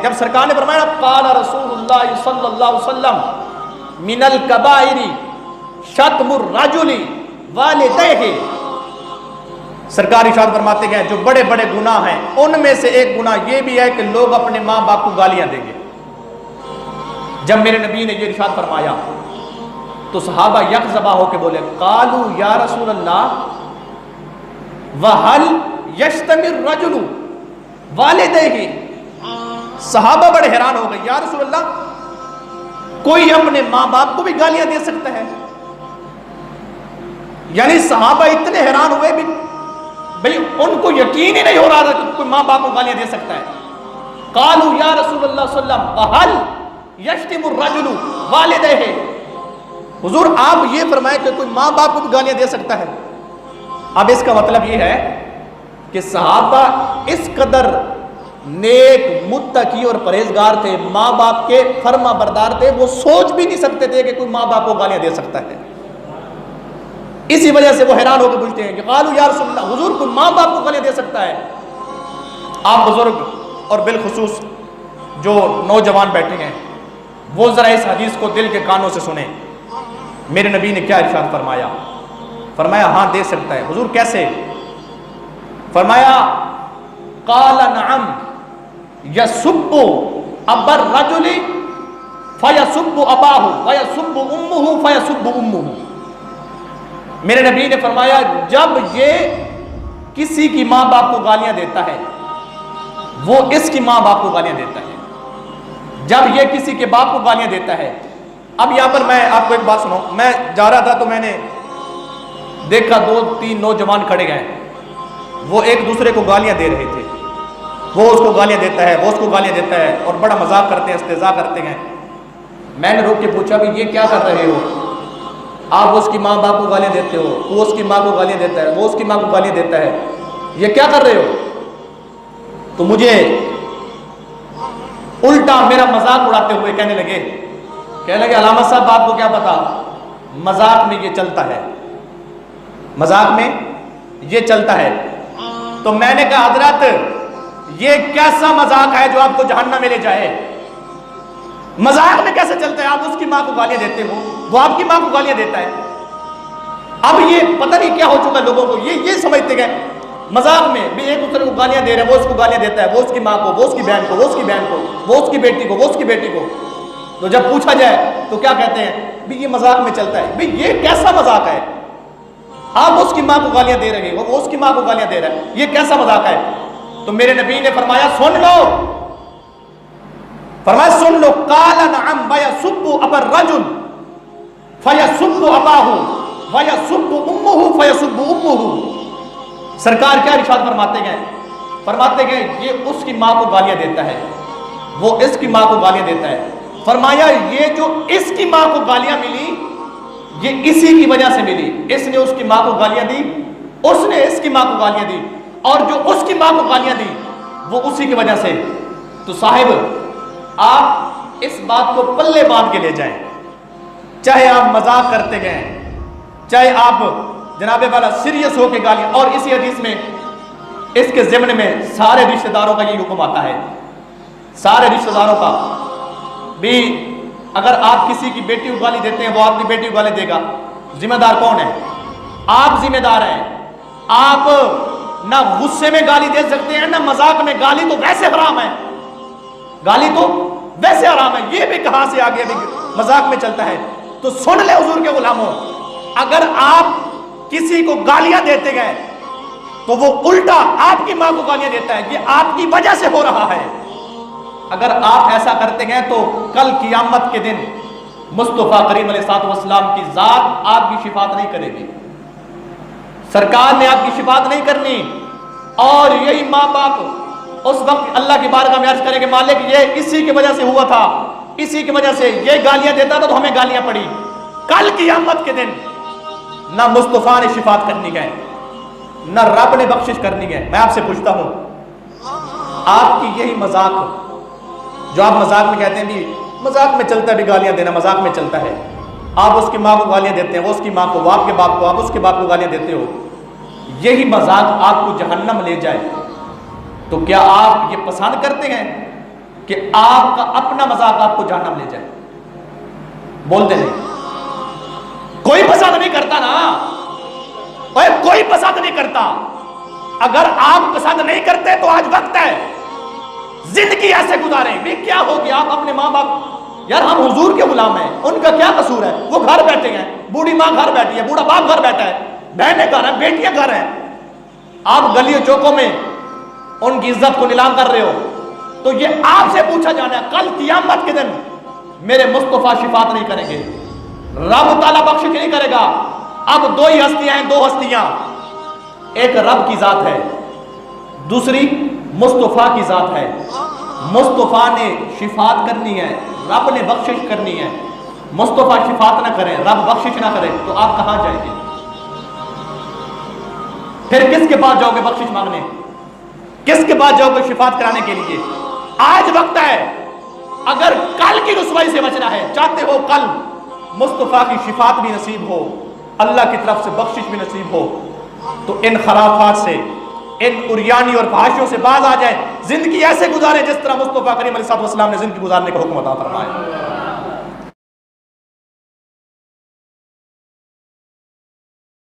جب سرکار نے فرمایا قال رسول اللہ صلی اللہ علیہ وسلم من الکبائر شتم الرجل والدیہ، سرکار ارشاد فرماتے گئے جو بڑے بڑے گناہ ہیں ان میں سے ایک گناہ یہ بھی ہے کہ لوگ اپنے ماں باپ کو گالیاں دیں گے۔ جب میرے نبی نے یہ ارشاد فرمایا تو صحابہ یک زبا ہو کے بولے قالو یا رسول اللہ وَهَلْ يَشْتَمِ الرَّجُلُ وَالِدَيْهِ، صحابہ بڑے حیران ہو گئے، یا رسول اللہ کوئی اپنے ماں باپ کو بھی گالیاں دے سکتا ہے؟ یعنی صحابہ اتنے حیران ہوئے بھی بھئی ان کو یقین ہی نہیں ہو رہا تھا کہ کوئی ماں باپ کو گالیاں دے سکتا ہے۔ قالو یا رسول اللہ صلی اللہ علیہ وسلم وَهَلْ يَشْتِمُ الرَّجُلُ وَالِدَيْهِ، حضور آپ یہ فرمائے کہ کوئی ماں باپ کو بھی گالیاں دے سکتا ہے۔ اب اس کا مطلب یہ ہے کہ صحابہ اس قدر نیک متقی اور پرہیزگار تھے، ماں باپ کے فرما بردار تھے، وہ سوچ بھی نہیں سکتے تھے کہ کوئی ماں باپ کو گالیاں دے سکتا ہے۔ اسی وجہ سے وہ حیران ہو کے پوچھتے ہیں کہ قالو یا رسول اللہ، حضور کوئی ماں باپ کو گالیاں دے سکتا ہے؟ آپ بزرگ اور بالخصوص جو نوجوان بیٹھے ہیں وہ ذرا اس حدیث کو دل کے کانوں سے سنیں۔ میرے نبی نے کیا ارشاد فرمایا؟ فرمایا ہاں دے سکتا ہے۔ حضور کیسے؟ فرمایا قال نعم یسب ابا الرجل فیسب اباہ ویسب امہ فیسب امہ، میرے نبی نے فرمایا جب یہ کسی کی ماں باپ کو گالیاں دیتا ہے وہ اس کی ماں باپ کو گالیاں دیتا ہے، جب یہ کسی کے باپ کو گالیاں دیتا ہے۔ اب یہاں پر میں آپ کو ایک بات سناؤں، میں جا رہا تھا تو میں نے دیکھا 2-3 نوجوان کھڑے گئے، وہ ایک دوسرے کو گالیاں دے رہے تھے، وہ اس کو گالیاں دیتا ہے، وہ اس کو گالیاں دیتا ہے اور بڑا مذاق کرتے ہیں، استہزاء کرتے ہیں۔ میں نے روک کے پوچھا بھی یہ کیا کر رہے ہو؟ آپ اس کی ماں باپ کو گالیاں دیتے ہو، وہ اس کی ماں کو گالیاں دیتا ہے، وہ اس کی ماں کو گالیاں دیتا ہے، یہ کیا کر رہے ہو؟ تو مجھے الٹا میرا مذاق اڑاتے ہوئے کہنے لگے علامہ صاحب آپ کو کیا پتا، مذاق میں یہ چلتا ہے، مذاق میں یہ چلتا ہے۔ تو میں نے کہا حضرت یہ کیسا مذاق ہے جو آپ کو جہنم میں لے جائے؟ مذاق میں کیسے چلتا ہے؟ آپ اس کی ماں کو گالیاں دیتے ہو، وہ آپ کی ماں کو گالیاں دیتا ہے۔ اب یہ پتہ نہیں کیا ہو چکا لوگوں کو، یہ سمجھتے گئے مذاق میں بھی ایک دوسرے کو گالیاں دے رہے ہیں، وہ اس کو گالیاں دیتا ہے، وہ اس کی ماں کو، وہ اس کی بہن کو، وہ اس کی بہن کو، وہ اس کی بیٹی کو، وہ اس کی بیٹی کو۔ تو جب پوچھا جائے تو کیا کہتے ہیں بھی یہ مذاق میں چلتا ہے۔ بھی یہ کیسا مذاق ہے؟ آپ اس کی ماں کو گالیاں دے رہے ہو، وہ اس کی ماں کو گالیاں دے رہا ہے، یہ کیسا مذاق ہے؟ تو میرے نبی نے فرمایا سن لو، فرمایا سن لو قال نعم ویسب ابا الرجل فیسب اباہ ویسب امہ فیسب امہ، سرکار کیا ارشاد فرماتے گئے یہ اس کی ماں کو گالیاں دیتا ہے، وہ اس کی ماں کو گالیاں دیتا ہے۔ فرمایا یہ جو اس کی ماں کو گالیاں ملی یہ اسی کی وجہ سے ملی، اس نے اس کی ماں کو گالیاں دی، اس نے اس کی ماں کو گالیاں دی، اور جو اس کی ماں کو گالیاں دی وہ اسی کی وجہ سے۔ تو صاحب آپ اس بات کو پلے باندھ کے لے جائیں، چاہے آپ مذاق کرتے گئے، چاہے آپ جناب والا سیریس ہو کے گالیاں، اور اسی حدیث میں اس کے ضمن میں سارے رشتہ داروں کا یہ حکم آتا ہے، سارے رشتہ داروں کا بھی اگر آپ کسی کی بیٹی کو گالی دیتے ہیں وہ آپ کی بیٹی کو گالی دے گا، ذمہ دار کون ہے؟ آپ ذمہ دار ہیں۔ آپ نہ غصے میں گالی دے سکتے ہیں نہ مذاق میں، گالی تو ویسے حرام ہے، گالی تو ویسے حرام ہے، یہ بھی کہاں سے آگے بھی مذاق میں چلتا ہے۔ تو سن لے حضور کے غلاموں، اگر آپ کسی کو گالیاں دیتے گئے تو وہ الٹا آپ کی ماں کو گالیاں دیتا ہے، یہ آپ کی وجہ سے ہو رہا ہے۔ اگر آپ ایسا کرتے گئے تو کل قیامت کے دن مصطفیٰ کریم علیہ السلام کی ذات آپ کی شفاعت نہیں کرے گی، سرکار نے آپ کی شفاعت نہیں کرنی، اور یہی ماں باپ اس وقت اللہ کی بارگاہ میں عرض کریں گے مالک یہ اسی کی وجہ سے ہوا تھا، اسی کی وجہ سے یہ گالیاں دیتا تھا تو ہمیں گالیاں پڑی۔ کل قیامت کے دن نہ مصطفیٰ نے شفاعت کرنی ہے نہ رب نے بخشش کرنی ہے۔ میں آپ سے پوچھتا ہوں، آپ کی یہی مذاق جو آپ مذاق میں کہتے ہیں بھی مذاق میں چلتا ہے، بھی گالیاں دینا مذاق میں چلتا ہے، آپ اس کی ماں کو گالیاں دیتے ہیں، وہ اس کی ماں کو، وہ آپ کے باپ کو، آپ اس کے باپ کو گالیاں دیتے ہو، یہی مذاق آپ کو جہنم لے جائے تو کیا آپ یہ پسند کرتے ہیں؟ کہ آپ کا اپنا مذاق آپ کو جہنم لے جائے. بولتے نہیں. کوئی پسند نہیں کرتا نا, کوئی پسند نہیں کرتا. اگر آپ پسند نہیں کرتے تو آج وقت ہے زندگی ایسے گزاریں. بھی کیا ہو گیا, آپ اپنے ماں باپ, یار ہم حضور کے غلام ہیں, ان کا کیا قصور ہے؟ وہ گھر بیٹھے ہیں, بوڑھی ماں گھر بیٹھی ہے, بوڑھا باپ گھر بیٹھا ہے, بہنیں گھر ہیں, بیٹیاں گھر ہیں. آپ گلیوں چوکوں میں ان کی عزت کو نیلام کر رہے ہو. تو یہ آپ سے پوچھا جانا ہے کل قیامت کے دن میرے مصطفیٰ شفاعت نہیں کریں گے, رب تعالیٰ بخشش نہیں کرے گا. اب دو ہی ہستیاں ہیں, دو ہستیاں, ایک رب کی ذات ہے, دوسری مصطفیٰ کی ذات ہے. مصطفیٰ نے شفاعت کرنی ہے, رب نے بخشش کرنی ہے. مصطفیٰ شفاعت نہ کریں, رب بخشش نہ کرے تو آپ کہاں جائیں گے؟ پھر کس کے پاس جاؤ گے بخشش مانگنے؟ کس کے پاس جاؤ گے شفاعت کرانے کے لیے؟ آج وقت ہے. اگر کل کی رسوائی سے بچنا ہے, چاہتے ہو کل مصطفیٰ کی شفاعت بھی نصیب ہو, اللہ کی طرف سے بخشش بھی نصیب ہو, تو ان خرافات سے, ان عریانی اور فحاشیوں سے باز آ جائیں. زندگی ایسے گزارے جس طرح مصطفیٰ کریم علیہ السلام نے زندگی گزارنے کا حکم عطا فرمایا.